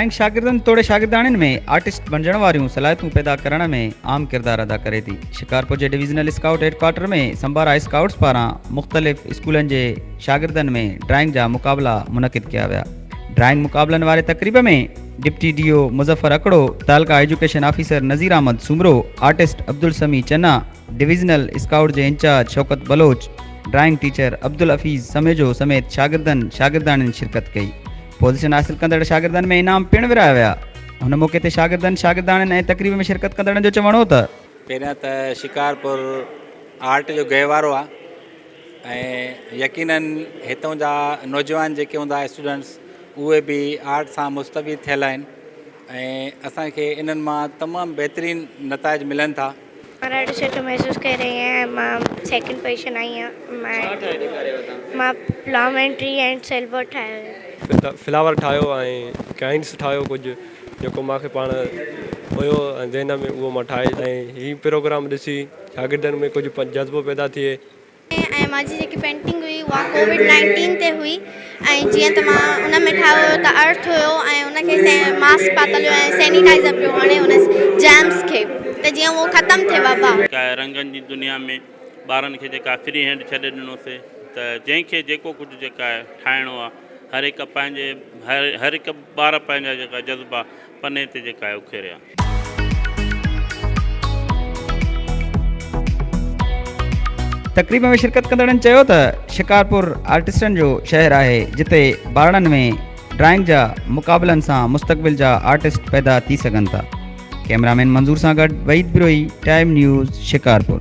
Drawing शागिर्दनि तोड़े शागिर्दाणियुनि में आर्टिस्ट बणजण वारियूं सलाहियतूं पैदा करण में आम किरदारु अदा करे थी। शिकारपुर जे डिवीज़नल स्काउट हेडक्वार्टर में संभारा स्काउट्स पारां मुख़्तलिफ़ स्कूलनि जे शागिर्दनि में ड्राइंग जा मुक़ाबला मुनक़िद कया विया। ड्राइंग मुक़ाबलनि वारे तक़रीब में डिप्टी डीओ मुज़फ़र अकड़ो, तालका education officer Nazir Ahmed Soomro, artist Abdul Sami Channa, divisional scout जे incharge Shaukat Baloch, drawing teacher Abdul Hafeez Samejo समेत शागिर्दनि शागिर्दाणियुनि शिरकत कई। पोज़ीशन हासिल कंदड़ शागिर्दनि में इनाम पिण विराया विया। हुन मौके ते शागिर्दनि शागिर्दाणियुनि ऐं तक़रीब में शिरकत कंदड़नि जो चवणो त पहिरियां त शिकारपुर आर्ट जो गहवारो आहे ऐं यकीनन हितां जा नौजवान जेके हूंदा स्टूडेंट्स उहे बि आर्ट सां मुस्तफ़ीद थियल आहिनि ऐं असांखे इन्हनि मां तमामु बहितरीन नताइज मिलनि था। मां ॾाढो सुठो महसूसु करे रही आहियां। मां सेकेंड पोजीशन आई आहियां। मां प्लॉमेंट्री एंड सिल्वर ठाहियो, फ्लावर ठाहियो ऐं काइंड्स ठाहियो, कुझु जेको मूंखे पाण हुयो ज़हन में उहो मां ठाहे ऐं हीउ प्रोग्राम ॾिसी शागिर्दनि में कुझु जज़्बो पैदा थिए। ऐं मुंहिंजी जेकी पेंटिंग हुई उहा कोविड-19 ते हुई ऐं जीअं त मां उन में ठाहियो हुयो त अर्थ हुयो ऐं उनखे मास्क पातल हुयो ऐं सैनिटाइज़र पियो हणे उन जैम्स खे त जीअं उहो ख़तमु थिए वबा। रंगनि जी दुनिया में ॿारनि खे जेका फ्री हैंड छॾे ॾिनोसीं त जंहिंखे जेको कुझु जेका आहे ठाहिणो आहे हर हिकु ॿार पंहिंजा जेका जज़्बा पने ते जेका आहे उखेरिया। तक़रीब में शिरकत कंदड़नि चयो त शिकारपुर आर्टिस्टनि जो शहर आहे जिते ॿारनि में ड्राइंग जा मुक़ाबलनि सां मुस्तक़बिल जा आर्टिस्ट पैदा थी सघनि था। कैमरामैन मंज़ूर सां गॾु वहीद बिरोही, टाइम न्यूज़, शिकारपुर।